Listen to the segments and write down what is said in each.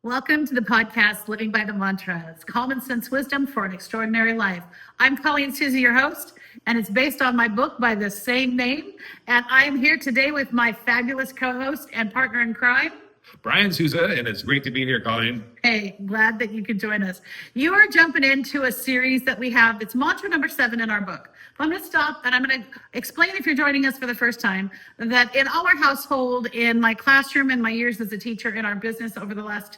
Welcome to the podcast, Living by the Mantras, common sense wisdom for an extraordinary life. I'm Colleen Susie, your host, and it's based on my book by the same name. And I am here today with my fabulous co-host and partner in crime, Brian Souza, and it's great to be here, Colleen. Hey, glad that you could join us. You are jumping into a series that we have. It's mantra number 7 in our book. I'm going to stop and I'm going to explain, if you're joining us for the first time, that in our household, in my classroom, in my years as a teacher, in our business over the last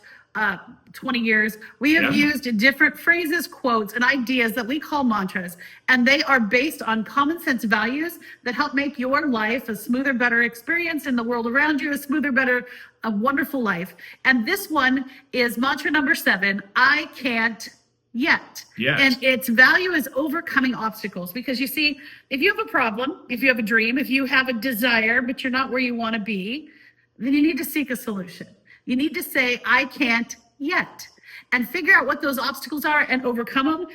20 years, we have used different phrases, quotes, and ideas that we call mantras, and they are based on common sense values that help make your life a smoother, better experience in the world around you, a smoother, better, a wonderful life. And this one is mantra number 7, I can't yet. Yes. And its value is overcoming obstacles. Because you see, if you have a problem, if you have a dream, if you have a desire, but you're not where you want to be, then you need to seek a solution. You need to say, I can't yet, and figure out what those obstacles are and overcome them.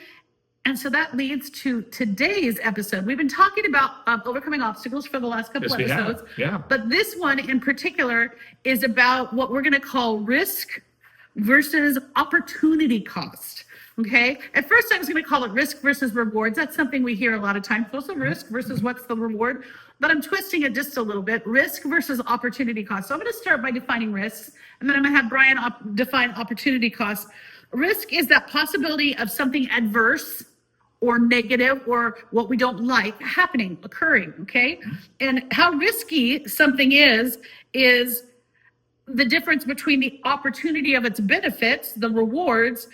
And so that leads to today's episode. We've been talking about overcoming obstacles for the last couple episodes. Yeah. But this one in particular is about what we're going to call risk versus opportunity cost. Okay. At first I was going to call it risk versus rewards. That's something we hear a lot of times. What's the risk versus what's the reward? But I'm twisting it just a little bit. Risk versus opportunity cost. So I'm going to start by defining risks, and then I'm going to have Brian define opportunity costs. Risk is that possibility of something adverse or negative or what we don't like happening, occurring. Okay. And how risky something is the difference between the opportunity of its benefits, the rewards,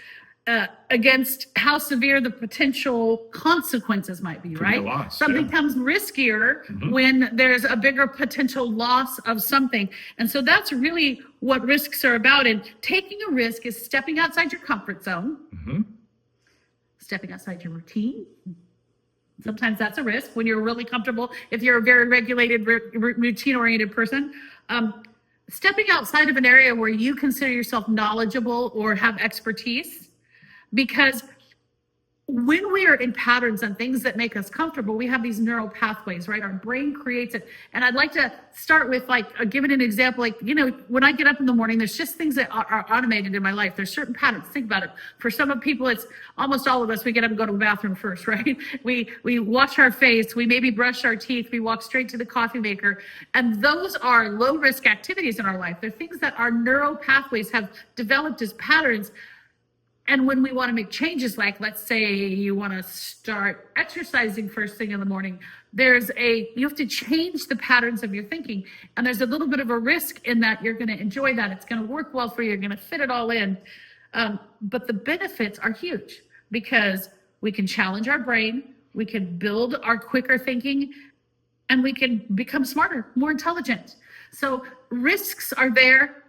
against how severe the potential consequences might be, right? Loss, something becomes riskier when there's a bigger potential loss of something. And so that's really what risks are about. And taking a risk is stepping outside your comfort zone, stepping outside your routine. Sometimes that's a risk when you're really comfortable. If you're a very regulated, routine-oriented person, stepping outside of an area where you consider yourself knowledgeable or have expertise. Because when we are in patterns and things that make us comfortable, we have these neural pathways, right? Our brain creates it. And I'd like to start with giving an example. When I get up in the morning, there's just things that are automated in my life. There's certain patterns. Think about it. For some of people, it's almost all of us. We get up and go to the bathroom first, right? We wash our face. We maybe brush our teeth. We walk straight to the coffee maker. And those are low risk activities in our life. They're things that our neural pathways have developed as patterns. And when we want to make changes, like let's say you want to start exercising first thing in the morning, you have to change the patterns of your thinking. And there's a little bit of a risk in that you're going to enjoy that. It's going to work well for you. You're going to fit it all in. But the benefits are huge because we can challenge our brain. We can build our quicker thinking, and we can become smarter, more intelligent. So risks are there.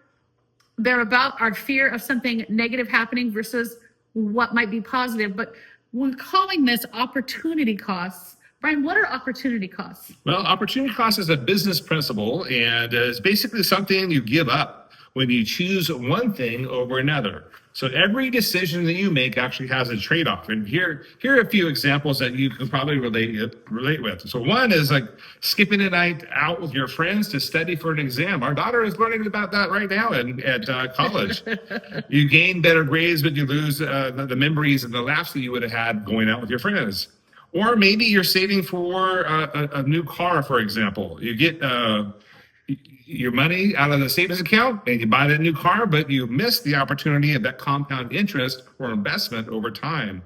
They're about our fear of something negative happening versus what might be positive. But we're calling this opportunity costs. Brian, what are opportunity costs? Well, opportunity cost is a business principle, and it's basically something you give up when you choose one thing over another. So every decision that you make actually has a trade-off. And here are a few examples that you can probably relate with. So one is like skipping a night out with your friends to study for an exam. Our daughter is learning about that right now at college. You gain better grades, but you lose the memories and the laughs that you would have had going out with your friends. Or maybe you're saving for a new car, for example. You get your money out of the savings account and you buy that new car, but you miss the opportunity of that compound interest or investment over time.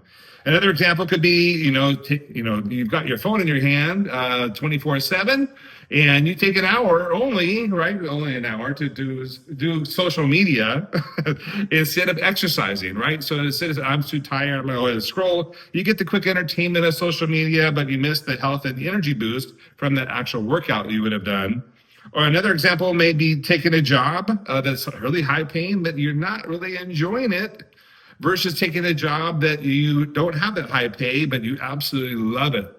Another example could be, you've got your phone in your hand 24/7, and you take an hour only an hour to do social media instead of exercising, right? So instead of I'm too tired, I'm going to scroll, you get the quick entertainment of social media, but you miss the health and the energy boost from that actual workout you would have done. Or another example may be taking a job that's really high paying, but you're not really enjoying it, versus taking a job that you don't have that high pay, but you absolutely love it.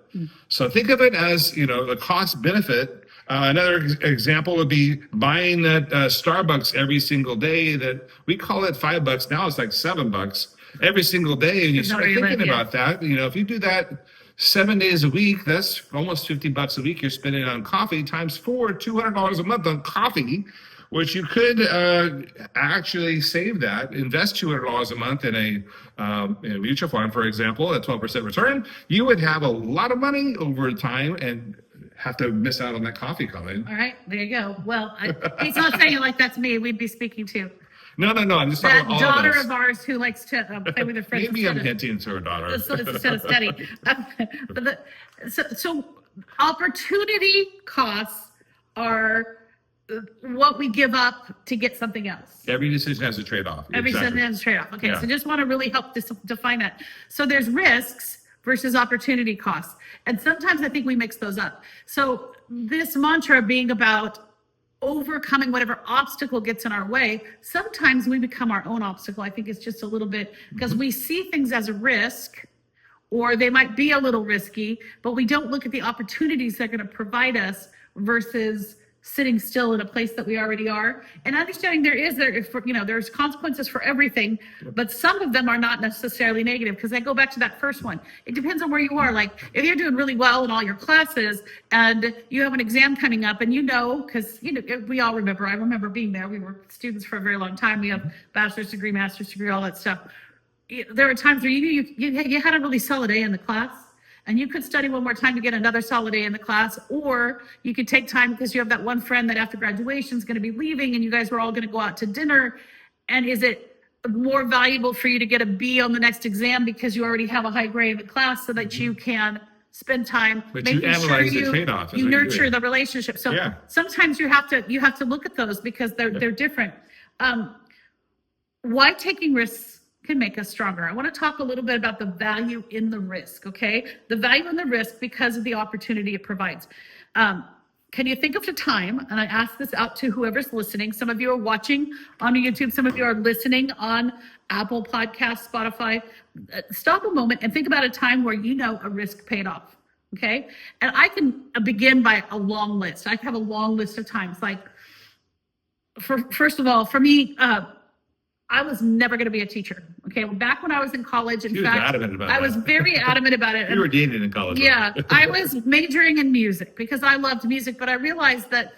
So think of it as, the cost benefit. Another example would be buying that Starbucks every single day. That we call it $5. Now it's like $7 every single day. And you start thinking about that. If you do that 7 days a week, that's almost $50 a week you're spending on coffee, times 4, $200 a month on coffee. which you could actually save that, invest $200 a month in a mutual fund, for example, at 12% return. You would have a lot of money over time and have to miss out on that coffee, Colleen. All right, there you go. Well, he's not saying it like that's me. We'd be speaking to No. I'm just talking that about all daughter of us. of ours who likes to play with her friends. Maybe I'm hinting to her daughter. Instead of study. So opportunity costs are what we give up to get something else. Every decision has a trade-off. Every decision has a trade-off. Okay, Yeah. so just want to really help define that. So there's risks versus opportunity costs. And sometimes I think we mix those up. So this mantra being about overcoming whatever obstacle gets in our way, sometimes we become our own obstacle. I think it's just a little bit because we see things as a risk, or they might be a little risky, but we don't look at the opportunities they're going to provide us versus sitting still in a place that we already are. And understanding there's consequences for everything, but some of them are not necessarily negative, because I go back to that first one. It depends on where you are. Like if you're doing really well in all your classes and you have an exam coming up, and because we all remember, I remember being there. We were students for a very long time. We have bachelor's degree, master's degree, all that stuff. There were times where you had a really solid A in the class, and you could study one more time to get another solid A in the class, or you could take time because you have that one friend that after graduation is going to be leaving and you guys were all going to go out to dinner. And is it more valuable for you to get a B on the next exam because you already have a high grade in the class so that you can spend time making sure the trade-off, you nurture the relationship. So sometimes you have to look at those because they're different. Why taking risks can make us stronger. I want to talk a little bit about the value in the risk, okay? The value in the risk because of the opportunity it provides. Can you think of a time, and I ask this out to whoever's listening, some of you are watching on YouTube, some of you are listening on Apple Podcasts, Spotify. Stop a moment and think about a time where a risk paid off, okay? And I can begin by a long list. I have a long list of times. Like, first of all, for me, I was never going to be a teacher. Okay. Back when I was in college, in fact, I was very adamant about it. You were dating in college. Yeah. I was majoring in music because I loved music, but I realized that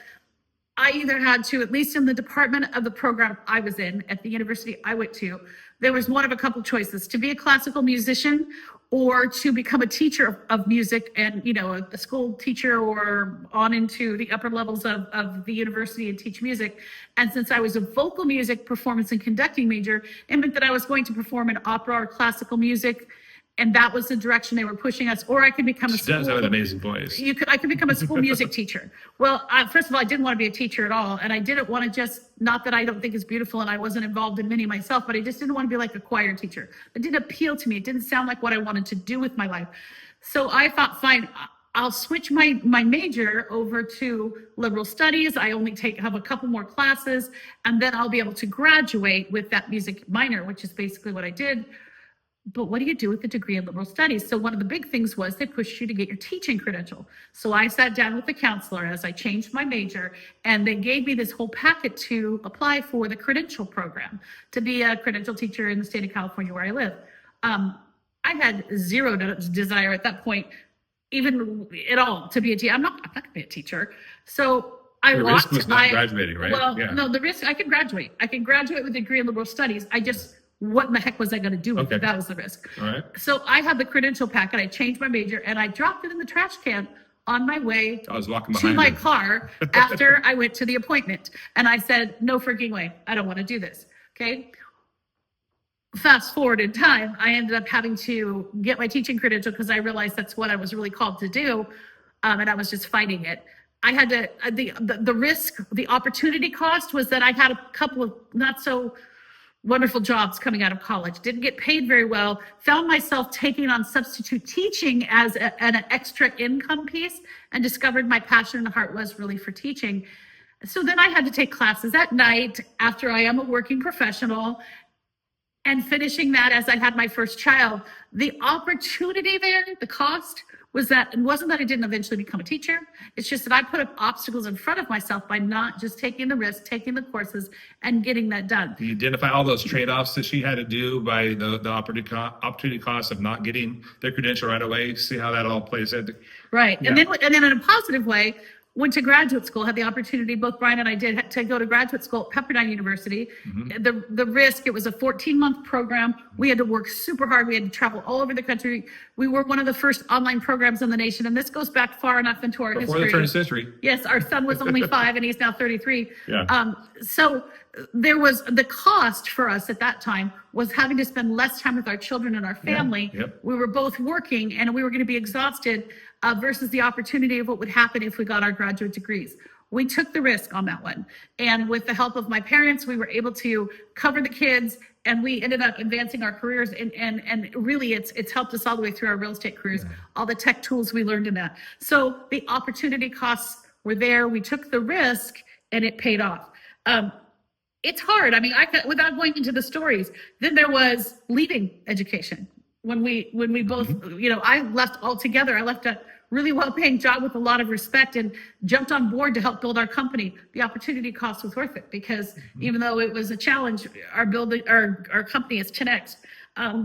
I either had to, at least in the department of the program I was in at the university I went to, there was one of a couple choices: to be a classical musician or to become a teacher of music and, a school teacher or on into the upper levels of the university and teach music. And since I was a vocal music performance and conducting major, it meant that I was going to perform in opera or classical music. And that was the direction they were pushing us. Or I could become She does have an amazing voice. I could become a school music teacher. Well, first of all, I didn't want to be a teacher at all. And I didn't want to not that I don't think it's beautiful and I wasn't involved in many myself, but I just didn't want to be like a choir teacher. It didn't appeal to me. It didn't sound like what I wanted to do with my life. So I thought, fine, I'll switch my major over to liberal studies. I only have a couple more classes, and then I'll be able to graduate with that music minor, which is basically what I did. But what do you do with a degree in liberal studies? So one of the big things was they pushed you to get your teaching credential. So I sat down with the counselor as I changed my major, and they gave me this whole packet to apply for the credential program to be a credential teacher in the state of California where I live. I had zero desire at that point, even at all, to be a teacher. I'm not going to be a teacher. So I the walked. risk was not graduating, right? Well, no, the risk, I could graduate. I can graduate with a degree in liberal studies. What in the heck was I going to do with it? That was the risk. All right. So I had the credential packet. I changed my major and I dropped it in the trash can on my way to my car after I went to the appointment. And I said, no freaking way. I don't want to do this. Okay. Fast forward in time, I ended up having to get my teaching credential because I realized that's what I was really called to do. And I was just fighting it. I had to, the risk, the opportunity cost was that I had a couple of not so wonderful jobs coming out of college, didn't get paid very well, found myself taking on substitute teaching as an extra income piece, and discovered my passion and heart was really for teaching. So then I had to take classes at night after I am a working professional, and finishing that as I had my first child. The opportunity there, the cost, it wasn't that I didn't eventually become a teacher. It's just that I put up obstacles in front of myself by not just taking the risk, taking the courses, and getting that done. Do you identify all those trade-offs that she had to do by the opportunity cost of not getting their credential right away? See how that all plays in? Right. Yeah. And then in a positive way, went to graduate school, had the opportunity, both Brian and I did, to go to graduate school at Pepperdine University. The risk, it was a 14-month program. We had to work super hard. We had to travel all over the country. We were one of the first online programs in the nation. And this goes back far enough into our Before history. the turn of century. Yes, our son was only 5 and he's now 33. Yeah. So there was the cost for us at that time was having to spend less time with our children and our family. Yep. We were both working and we were going to be exhausted versus the opportunity of what would happen if we got our graduate degrees. We took the risk on that one. And with the help of my parents, we were able to cover the kids and we ended up advancing our careers. And really it's helped us all the way through our real estate careers, all the tech tools we learned in that. So the opportunity costs were there. We took the risk and it paid off. It's hard. I mean, without going into the stories, then there was leaving education. When we both, I left altogether. I left a really well-paying job with a lot of respect and jumped on board to help build our company. The opportunity cost was worth it because even though it was a challenge, our company is 10x.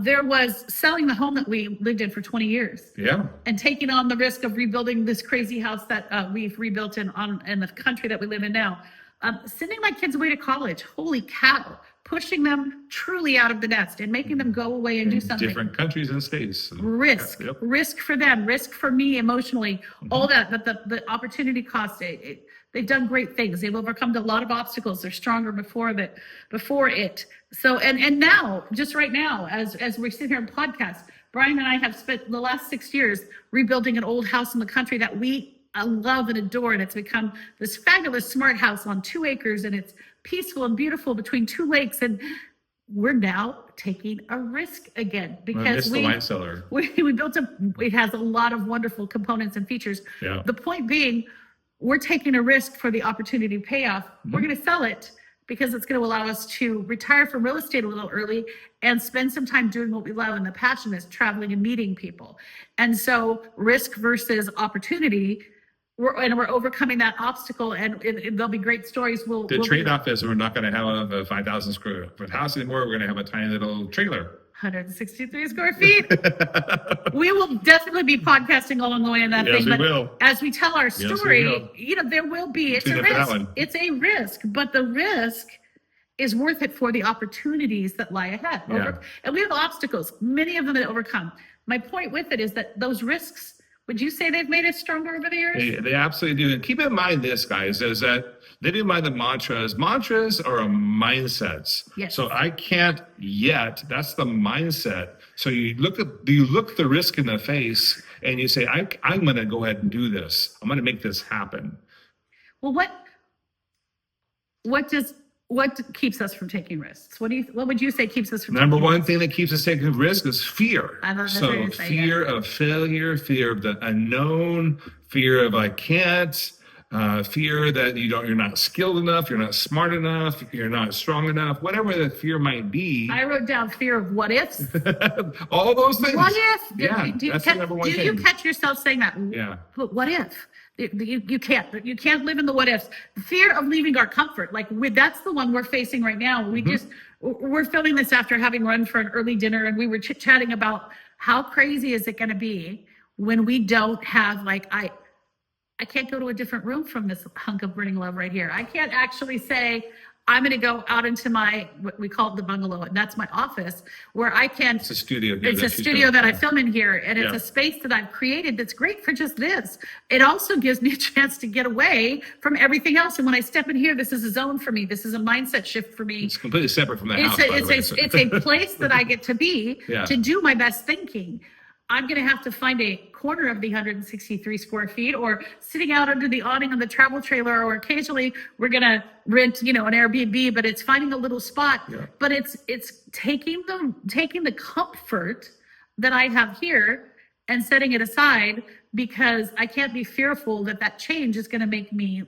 There was selling the home that we lived in for 20 years. Yeah. And taking on the risk of rebuilding this crazy house that we've rebuilt in the country that we live in now. Sending my kids away to college, holy cow, pushing them truly out of the nest and making them go away and do something. Different countries and states. Risk, risk for them, risk for me emotionally, all that, but the opportunity cost, they've done great things. They've overcome a lot of obstacles. They're stronger before it. So, and now, just right now, as we sit here and podcast, Brian and I have spent the last 6 years rebuilding an old house in the country that I love and adore, and it's become this fabulous smart house on 2 acres, and it's peaceful and beautiful between 2 lakes. And we're now taking a risk again because we built it has a lot of wonderful components and features. Yeah. The point being, we're taking a risk for the opportunity payoff. We're going to sell it because it's going to allow us to retire from real estate a little early and spend some time doing what we love. And the passion is traveling and meeting people. And so risk versus opportunity, we're overcoming that obstacle, and there'll be great stories. The trade-off is we're not going to have a 5,000 square foot house anymore. We're going to have a tiny little trailer. 163 square feet. We will definitely be podcasting along the way in that thing. Yes, we will. As we tell our story, there will be. It's a risk. It's a risk, but the risk is worth it for the opportunities that lie ahead. Yeah. And we have obstacles, many of them to overcome. My point with it is that those risks, would you say they've made us stronger over the years? They absolutely do. And keep in mind this, guys, is that they do mind the mantras. Mantras are mindsets. Yes. So I can't yet. That's the mindset. So you look the risk in the face and you say, I'm going to go ahead and do this. I'm going to make this happen. Well, what keeps us from taking risks? What would you say keeps us from Number taking one thing that keeps us taking risk is fear. So fear of failure, fear of the unknown, fear of I can't, fear that you're not skilled enough, you're not smart enough, you're not strong enough, whatever the fear might be. I wrote down fear of what ifs. All those things. What if? That's the number one thing. Do you catch yourself saying that? Yeah. But what if? You can't live in the what ifs. Fear of leaving our comfort. That's the one we're facing right now. We're filming this after having run for an early dinner, and we were chit-chatting about how crazy is it going to be when we don't have I can't go to a different room from this hunk of burning love right here. I can't actually say I'm going to go out into what we call the bungalow, and that's my office where I can. It's a studio. It's a studio that I film in here, and it's a space that I've created that's great for just this. It also gives me a chance to get away from everything else. And when I step in here, this is a zone for me. This is a mindset shift for me. It's completely separate from the house. It's a place that I get to be to do my best thinking. I'm going to have to find a corner of the 163 square feet or sitting out under the awning on the travel trailer, or occasionally we're going to rent, an Airbnb, but it's finding a little spot. Yeah. But it's taking the comfort that I have here and setting it aside, because I can't be fearful that change is going to make me,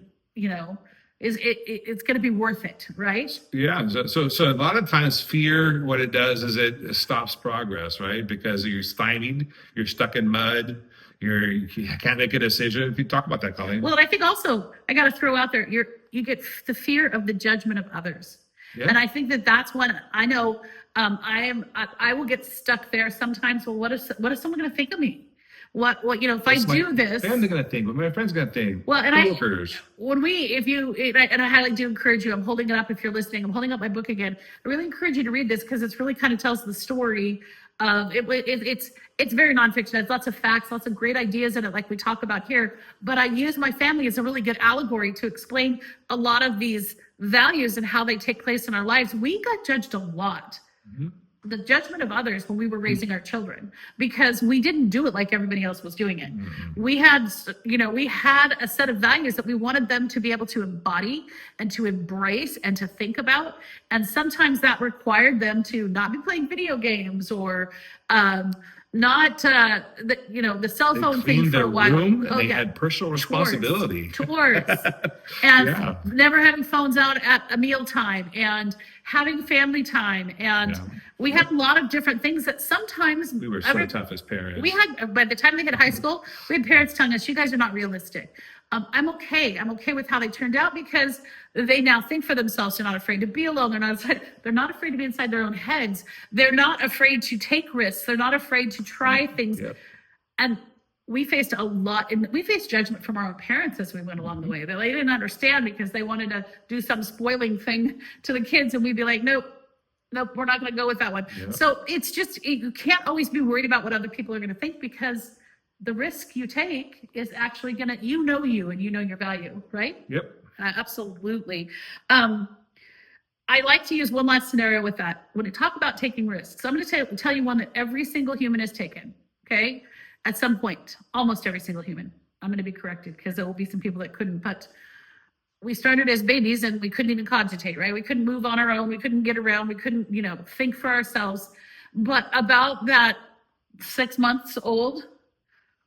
it's going to be worth it, right? Yeah. So a lot of times fear, what it does is it stops progress, right? Because you're stymied, you're stuck in mud, you can't make a decision. If you talk about that, Colleen. Well, I think also I got to throw out there, you get the fear of the judgment of others. Yeah. And I think that's one I know I will get stuck there sometimes. Well, what is someone going to think of me? if I do this, family gonna think, what my friends gonna think, well, and coworkers. I highly do encourage you. I'm holding it up if you're listening. I'm holding up my book again. I really encourage you to read this because it's really kind of tells the story of it. It's very nonfiction. It's lots of facts, lots of great ideas in it, like we talk about here. But I use my family as a really good allegory to explain a lot of these values and how they take place in our lives. We got judged a lot. Mm-hmm. The judgment of others when we were raising our children, because we didn't do it like everybody else was doing it. Mm-hmm. We had a set of values that we wanted them to be able to embody and to embrace and to think about. And sometimes that required them to not be playing video games or not the cell phone thing for a while. Room and they had personal responsibility. Chores. And never having phones out at a mealtime and having family time. And we had a lot of different things that sometimes we were so tough as parents. We had, by the time they hit high school, we had parents telling us, you guys are not realistic. I'm okay with how they turned out because they now think for themselves. They're not afraid to be alone. They're not afraid to be inside their own heads. They're not afraid to take risks. They're not afraid to try things. Yep. And we faced a lot, and we faced judgment from our own parents as we went along the way. They didn't understand because they wanted to do some spoiling thing to the kids, and we'd be like, nope, we're not going to go with that one. Yep. So it's just, you can't always be worried about what other people are going to think, because the risk you take is actually going to, you and you know your value, right? Yep. Absolutely. I like to use one last scenario with that. When we talk about taking risks, I'm going to tell you one that every single human has taken, okay? At some point, almost every single human. I'm going to be corrected because there will be some people that couldn't, but we started as babies and we couldn't even cogitate, right? We couldn't move on our own. We couldn't get around. We couldn't, think for ourselves. But about that 6 months old,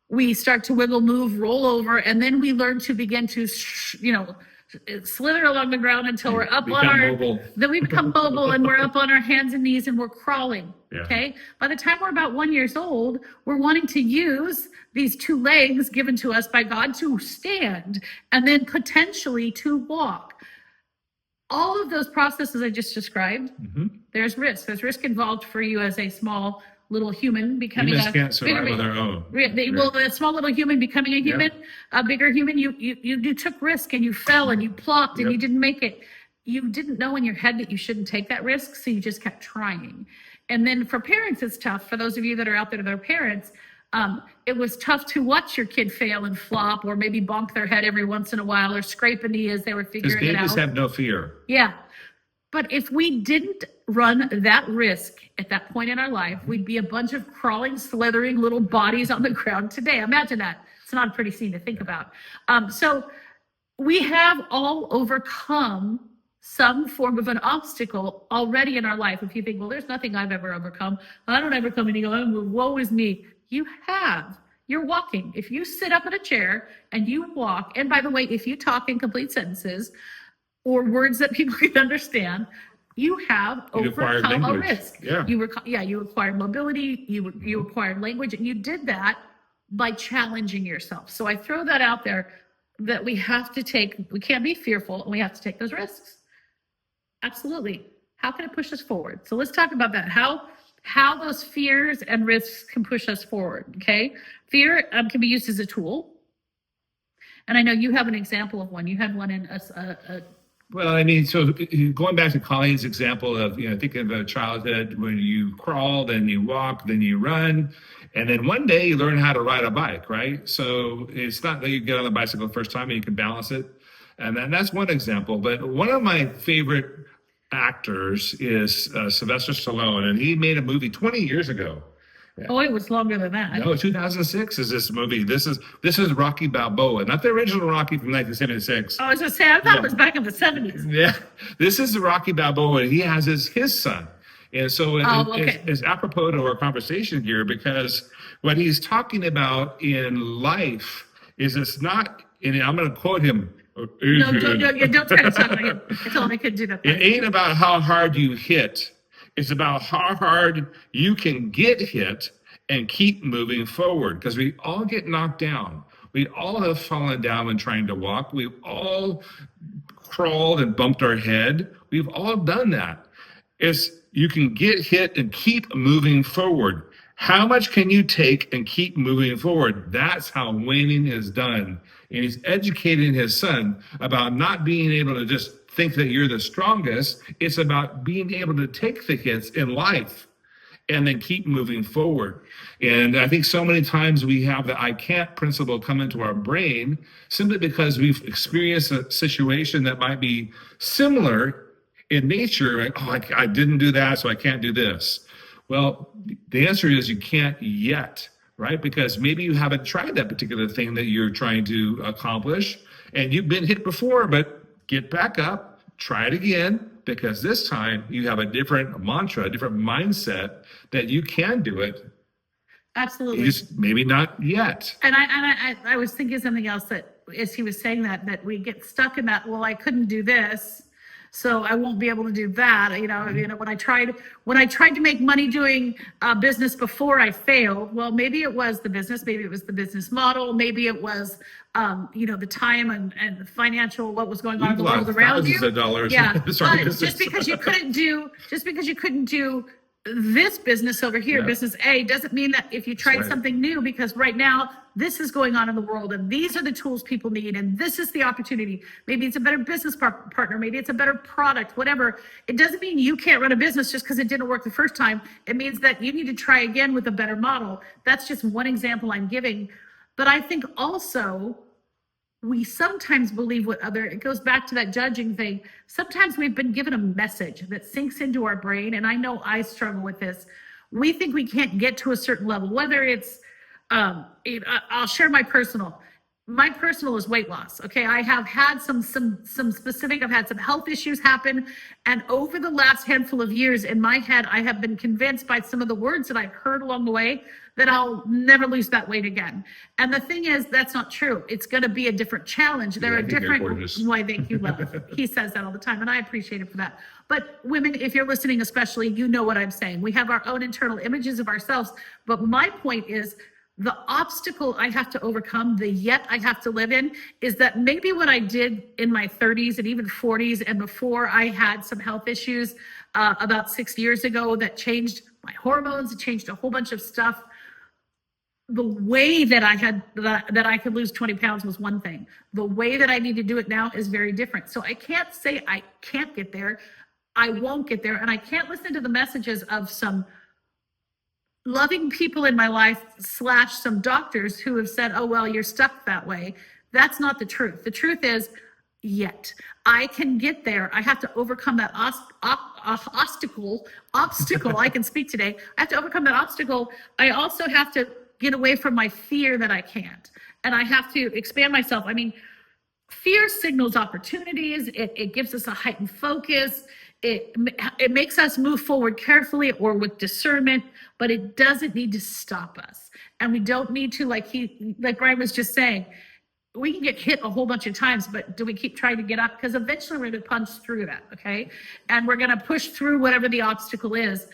we start to wiggle, move, roll over, and then we learn to begin to, slither along the ground until we're up on our, mobile. Then we become mobile and we're up on our hands and knees and we're crawling. Yeah. Okay. By the time we're about 1 year old, we're wanting to use these 2 legs given to us by God to stand and then potentially to walk. All of those processes I just described, there's risk. There's risk involved for you as a small little human becoming Humans can't survive on their own. Well, a small little human becoming a human, a bigger human, you took risk and you fell and you plopped and you didn't make it. You didn't know in your head that you shouldn't take that risk, so you just kept trying. And then for parents, it's tough. For those of you that are out there that are parents, it was tough to watch your kid fail and flop, or maybe bonk their head every once in a while, or scrape a knee as they were figuring it out. Because babies have no fear. Yeah. But if we didn't run that risk at that point in our life, we'd be a bunch of crawling, slithering little bodies on the ground today. Imagine that. It's not a pretty scene to think about. So we have all overcome some form of an obstacle already in our life. If you think, well, there's nothing I've ever overcome. I don't overcome anything. Woe is me. You have. You're walking. If you sit up in a chair and you walk, and by the way, if you talk in complete sentences or words that people can understand, you have overcome a risk. Yeah. You acquired mobility, you acquired language, and you did that by challenging yourself. So I throw that out there, that we can't be fearful, and we have to take those risks. Absolutely. How can it push us forward? So let's talk about that. How those fears and risks can push us forward, okay? Fear can be used as a tool. And I know you have an example of one. You had one in so going back to Colleen's example of, thinking of childhood, when you crawl, then you walk, then you run, and then one day you learn how to ride a bike, right? So it's not that you get on the bicycle the first time and you can balance it. And then that's one example. But one of my favorite actors is Sylvester Stallone, and he made a movie 20 years ago. Yeah. Oh, it was longer than that. No, 2006 is this movie. This is Rocky Balboa, not the original Rocky from 1976. I was going to say, I thought it was back in the 70s. Yeah, this is Rocky Balboa, and he has his son. And so it's apropos to our conversation here, because what he's talking about in life is it's not, and I'm going to quote him. No, don't try to talk like him. I told him I couldn't do that. It ain't about how hard you hit. It's about how hard you can get hit and keep moving forward, because we all get knocked down. We all have fallen down when trying to walk. We've all crawled and bumped our head. We've all done that. You can get hit and keep moving forward. How much can you take and keep moving forward? That's how winning is done. And he's educating his son about not being able to just think that you're the strongest. It's about being able to take the hits in life and then keep moving forward. And I think so many times we have the I can't principle come into our brain simply because we've experienced a situation that might be similar in nature. Like, oh, I didn't do that, so I can't do this. Well, the answer is you can't yet, right? Because maybe you haven't tried that particular thing that you're trying to accomplish, and you've been hit before, but get back up, try it again, because this time you have a different mantra, a different mindset that you can do it. Absolutely. Just maybe not yet. And I was thinking something else that as he was saying that we get stuck in that, well, I couldn't do this, so I won't be able to do that. When I tried to make money doing business before, I failed. Well, maybe it was the business, maybe it was the business model, maybe it was the time and the financial, what was going on in the world around you. Thousands of dollars. Yeah, but just because you couldn't do this business over here, business A, doesn't mean that if you tried something new, because right now this is going on in the world and these are the tools people need and this is the opportunity. Maybe it's a better business partner, maybe it's a better product, whatever. It doesn't mean you can't run a business just because it didn't work the first time. It means that you need to try again with a better model. That's just one example I'm giving. But I think also we sometimes believe it goes back to that judging thing. Sometimes we've been given a message that sinks into our brain, and I know I struggle with this. We think we can't get to a certain level, whether it's, I'll share my personal is weight loss. Okay. I have had some specific, I've had some health issues happen. And over the last handful of years in my head, I have been convinced by some of the words that I've heard along the way that I'll never lose that weight again. And the thing is, that's not true. It's going to be a different challenge. There are different, why thank you, love. He says that all the time and I appreciate it for that. But women, if you're listening, especially, you know what I'm saying. We have our own internal images of ourselves. But my point is, the obstacle I have to overcome, the yet I have to live in, is that maybe what I did in my 30s and even 40s and before I had some health issues about 6 years ago that changed my hormones, it changed a whole bunch of stuff. The way that I could lose 20 pounds was one thing. The way that I need to do it now is very different. So I can't say I can't get there. I won't get there. And I can't listen to the messages of some loving people in my life / some doctors who have said, oh, well, you're stuck that way. That's not the truth. The truth is, yet I can get there. I have to overcome that obstacle. I can speak today. I have to overcome that obstacle. I also have to get away from my fear that I can't. And I have to expand myself. I mean, fear signals opportunities. It gives us a heightened focus. It makes us move forward carefully or with discernment, but it doesn't need to stop us. And we don't need to, like Brian was just saying, we can get hit a whole bunch of times, but do we keep trying to get up? Because eventually we're going to punch through that, okay? And we're going to push through whatever the obstacle is.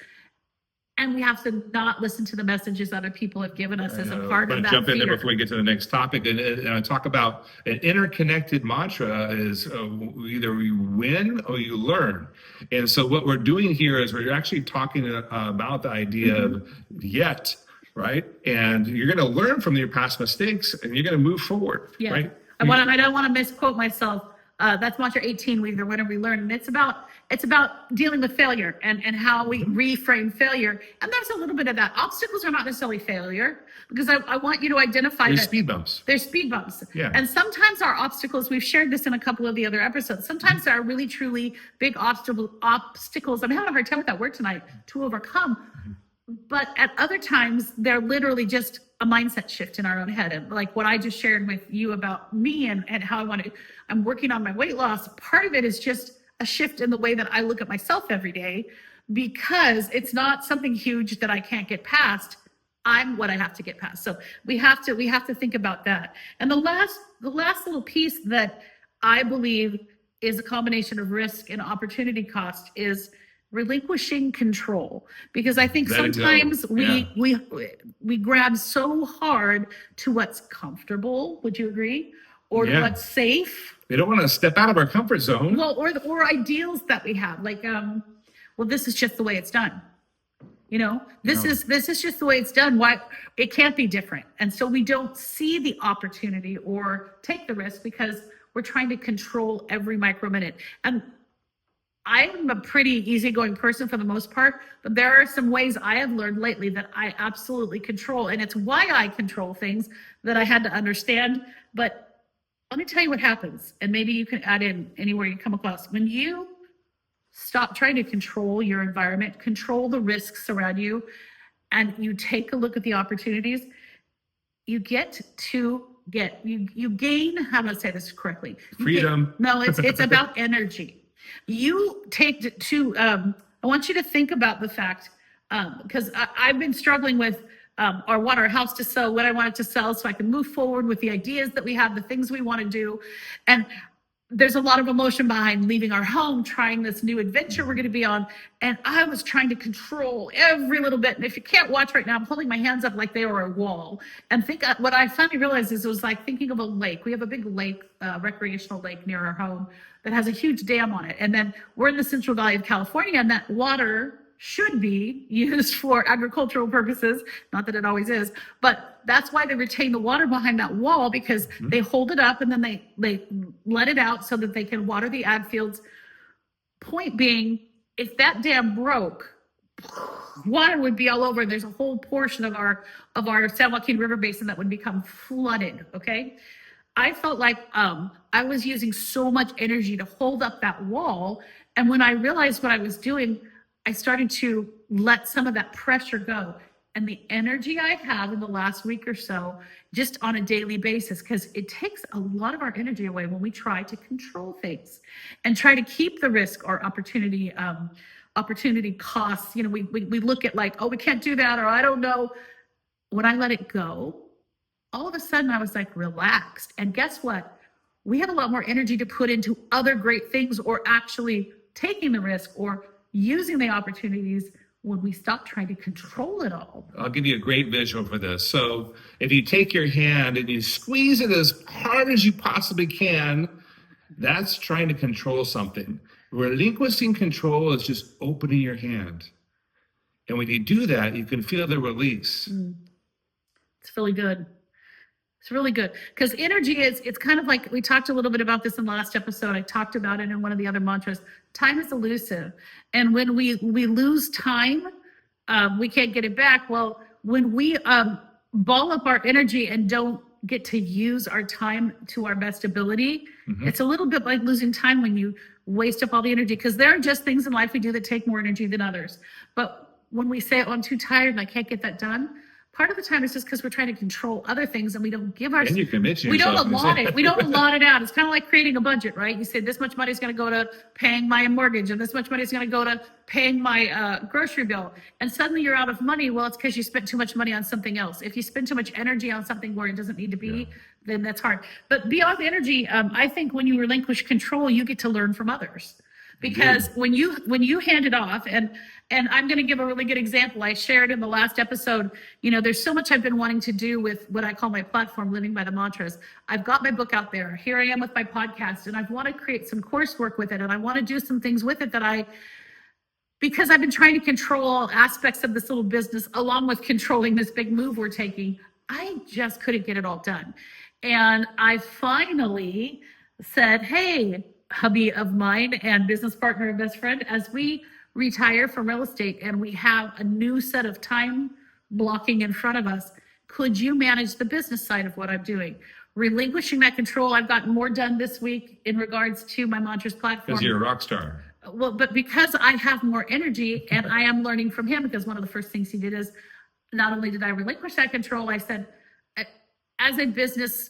And we have to not listen to the messages other people have given us as a part of that. Jump in there before we get to the next topic and talk about an interconnected mantra is either you win or you learn. And so what we're doing here is we're actually talking about the idea of yet, right? And you're going to learn from your past mistakes and you're going to move forward, right? I don't want to misquote myself. That's mantra 18, we either win or we learn. And it's about dealing with failure and how we reframe failure. And there's a little bit of that. Obstacles are not necessarily failure, because I want you to identify There's that speed bumps. There's speed bumps. Yeah. And sometimes our obstacles, we've shared this in a couple of the other episodes, sometimes there are really, truly big obstacles. I'm having a hard time with that word tonight, to overcome. But at other times, they're literally just a mindset shift in our own head. And like what I just shared with you about me and how I'm working on my weight loss. Part of it is just a shift in the way that I look at myself every day, because it's not something huge that I can't get past. I'm what I have to get past. So we have to think about that. And the last little piece that I believe is a combination of risk and opportunity cost is relinquishing control, because I think sometimes we grab so hard to what's comfortable. Would you agree? Or to what's safe. We don't want to step out of our comfort zone. Well, or ideals that we have, like, well, this is just the way it's done. This is just the way it's done. Why it can't be different. And so we don't see the opportunity or take the risk because we're trying to control every micro minute. And I'm a pretty easygoing person for the most part, but there are some ways I have learned lately that I absolutely control. And it's why I control things that I had to understand. But let me tell you what happens. And maybe you can add in anywhere you come across. When you stop trying to control your environment, control the risks around you, and you take a look at the opportunities, you gain, how do I say this correctly? Freedom. No, it's about energy. You take to, I want you to think about the fact, because I've been struggling with, or want our house to sell, what I want it to sell so I can move forward with the ideas that we have, the things we want to do. And there's a lot of emotion behind leaving our home, trying this new adventure we're going to be on. And I was trying to control every little bit. And if you can't watch right now, I'm holding my hands up like they were a wall. And what I finally realized is it was like thinking of a lake. We have a big lake, recreational lake near our home that has a huge dam on it. And then we're in the Central Valley of California, and that water should be used for agricultural purposes. Not that it always is, but that's why they retain the water behind that wall, because they hold it up and then they let it out so that they can water the ag fields. Point being, if that dam broke, water would be all over. There's a whole portion of our San Joaquin River basin that would become flooded. Okay. I felt like I was using so much energy to hold up that wall. And when I realized what I was doing, I started to let some of that pressure go. And the energy I have in the last week or so, just on a daily basis, because it takes a lot of our energy away when we try to control things and try to keep the risk or opportunity costs. We look at like, oh, we can't do that, or I don't know. When I let it go, all of a sudden I was like relaxed. And guess what? We have a lot more energy to put into other great things, or actually taking the risk or using the opportunities when we stop trying to control it all. I'll give you a great visual for this. So if you take your hand and you squeeze it as hard as you possibly can, that's trying to control something. Relinquishing control is just opening your hand. And when you do that, you can feel the release. It's really good. It's really good, because energy it's kind of like, we talked a little bit about this in the last episode. I talked about it in one of the other mantras. Time is elusive. And when we lose time, we can't get it back. Well, when we ball up our energy and don't get to use our time to our best ability, it's a little bit like losing time when you waste up all the energy, because there are just things in life we do that take more energy than others. But when we say, oh, I'm too tired and I can't get that done, part of the time it's just because we're trying to control other things, and we don't give our, you commit we don't yourself. allot it. We don't allot it out. It's kind of like creating a budget, right? You say this much money is going to go to paying my mortgage, and this much money is going to go to paying my grocery bill. And suddenly you're out of money. Well, it's because you spent too much money on something else. If you spend too much energy on something where it doesn't need to be, then that's hard. But beyond the energy, I think when you relinquish control, you get to learn from others. Because when you hand it off, and I'm going to give a really good example. I shared in the last episode, there's so much I've been wanting to do with what I call my platform, Living by the Mantras. I've got my book out there. Here I am with my podcast, and I want to create some coursework with it, and I want to do some things with it because I've been trying to control all aspects of this little business, along with controlling this big move we're taking. I just couldn't get it all done. And I finally said, hey, hubby of mine and business partner and best friend, as we retire from real estate and we have a new set of time blocking in front of us, could you manage the business side of what I'm doing? Relinquishing that control. I've gotten more done this week in regards to my mantras platform. Because you're a rock star. Well, but because I have more energy and I am learning from him, because one of the first things he did is, not only did I relinquish that control, I said, as a business,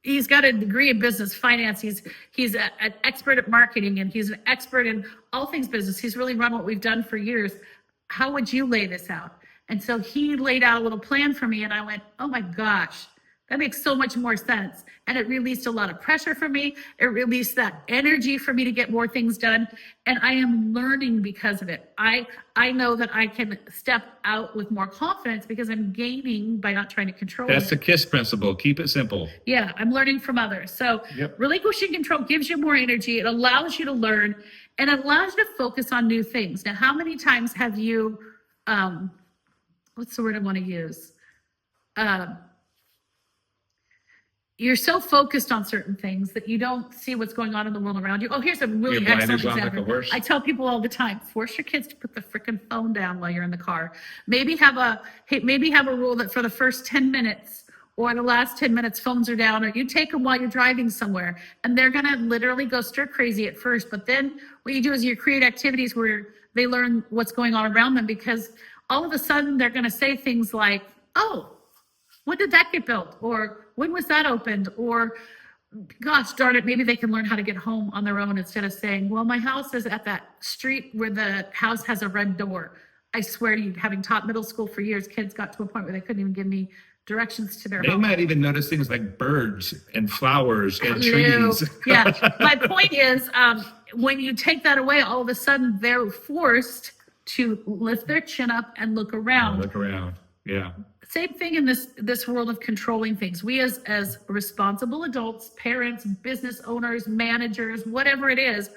he's got a degree in business finance. He's an expert at marketing, and he's an expert in all things business. He's really run what we've done for years. How would you lay this out? And so he laid out a little plan for me, and I went, oh my gosh, That makes so much more sense. And it released a lot of pressure for me. It released that energy for me to get more things done. And I am learning because of it. I know that I can step out with more confidence because I'm gaining by not trying to control That's it. the KISS principle. Keep it simple. Yeah, I'm learning from others. So relinquishing control gives you more energy. It allows you to learn and it allows you to focus on new things. Now, how many times have you, what's the word I want to use? You're so focused on certain things that you don't see what's going on in the world around you. Oh, here's a really Your excellent blinders on like a example. horse. I tell people all the time, force your kids to put the freaking phone down while you're in the car. Maybe have a rule that for the first 10 minutes or the last 10 minutes, phones are down, or you take them while you're driving somewhere. And they're going to literally go stir crazy at first. But then what you do is you create activities where they learn what's going on around them, because all of a sudden they're going to say things like, oh, when did that get built? Or when was that opened? Or gosh darn it, maybe they can learn how to get home on their own instead of saying, well, my house is at that street where the house has a red door. I swear to you, having taught middle school for years, kids got to a point where they couldn't even give me directions to their They home. might even notice things like birds and flowers and trees. Yeah, my point is, when you take that away, all of a sudden they're forced to lift their chin up and look around. Look around. Yeah. Same thing in this world of controlling things. We as responsible adults, parents, business owners, managers, whatever it is,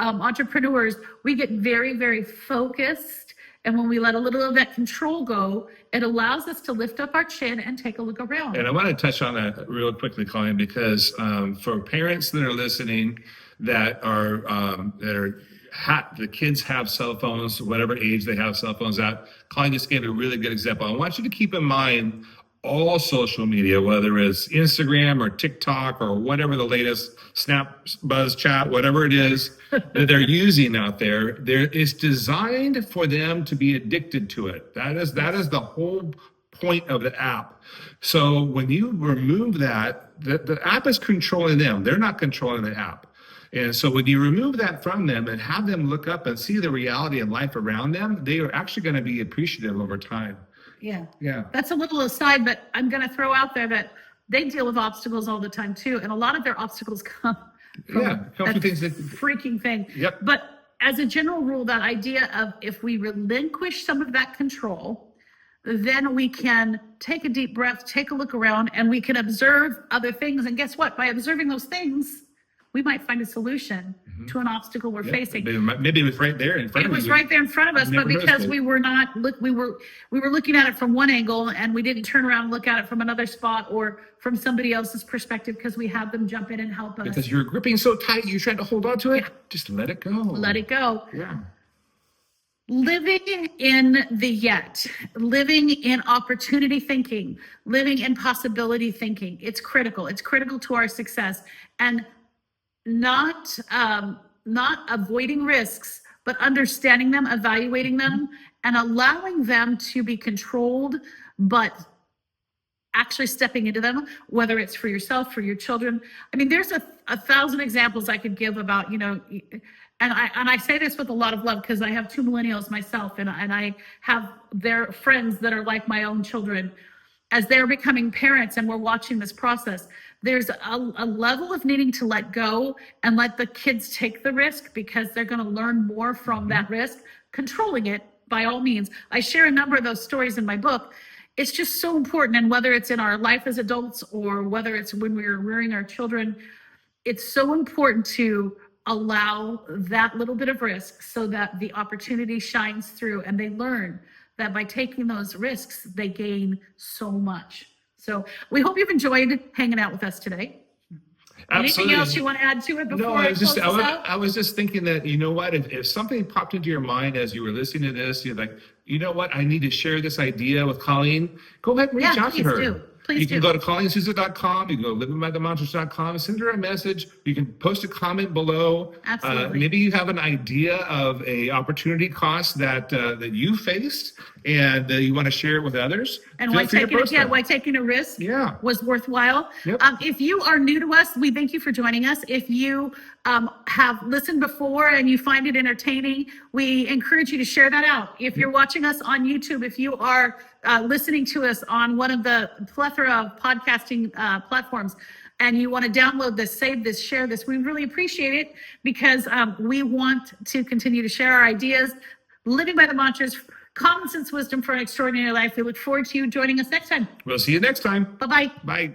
entrepreneurs, we get very, very focused. And when we let a little of that control go, it allows us to lift up our chin and take a look around. And I want to touch on that real quickly, Colleen, because for parents that are listening that the kids have cell phones, whatever age they have cell phones at. Colleen just gave a really good example. I want you to keep in mind all social media, whether it's Instagram or TikTok or whatever the latest Snap, Buzz, Chat, whatever it is that they're using out there, it's designed for them to be addicted to it. That is the whole point of the app. So when you remove that, the app is controlling them. They're not controlling the app. And so when you remove that from them and have them look up and see the reality and life around them, they are actually going to be appreciative over time. Yeah. Yeah. That's a little aside, but I'm going to throw out there that they deal with obstacles all the time too. And a lot of their obstacles come from that things that freaking thing. Yep. But as a general rule, that idea of if we relinquish some of that control, then we can take a deep breath, take a look around, and we can observe other things. And guess what? By observing those things, we might find a solution to an obstacle we're facing. Maybe it was right there in front of us. It was right there in front of us, but because we were looking at it from one angle and we didn't turn around and look at it from another spot or from somebody else's perspective, because we had them jump in and help us. Because you're gripping so tight, you're trying to hold on to it. Yeah. Just let it go. Let it go. Yeah. Living in the yet, living in opportunity thinking, living in possibility thinking. It's critical. It's critical to our success. And not avoiding risks, but understanding them, evaluating them, and allowing them to be controlled, but actually stepping into them, whether it's for yourself, for your children. I mean, there's a thousand examples I could give about, and I say this with a lot of love because I have two millennials myself, and I have their friends that are like my own children. As they're becoming parents and we're watching this process, there's a level of needing to let go and let the kids take the risk, because they're going to learn more from that risk. Controlling it, by all means. I share a number of those stories in my book. It's just so important. And whether it's in our life as adults or whether it's when we're rearing our children, it's so important to allow that little bit of risk so that the opportunity shines through and they learn that by taking those risks, they gain so much. So we hope you've enjoyed hanging out with us today. Absolutely. Anything else you want to add to it before I was just thinking that, you know what, if something popped into your mind as you were listening to this, you're like, you know what, I need to share this idea with Colleen, go ahead and reach out to her. Please you can go to ColleenSouza.com. You can go livingbythemantras.com. Send her a message. You can post a comment below. Absolutely. Maybe you have an idea of a opportunity cost that you faced and you want to share it with others. And why taking a risk was worthwhile. Yep. If you are new to us, we thank you for joining us. If you have listened before and you find it entertaining, we encourage you to share that out. If you're watching us on YouTube, if you are listening to us on one of the plethora of podcasting platforms, and you want to download this, save this, share this, we really appreciate it, because we want to continue to share our ideas, living by the mantras, common sense wisdom for an extraordinary life. We look forward to you joining us next time. We'll see you next time. Bye-bye. Bye.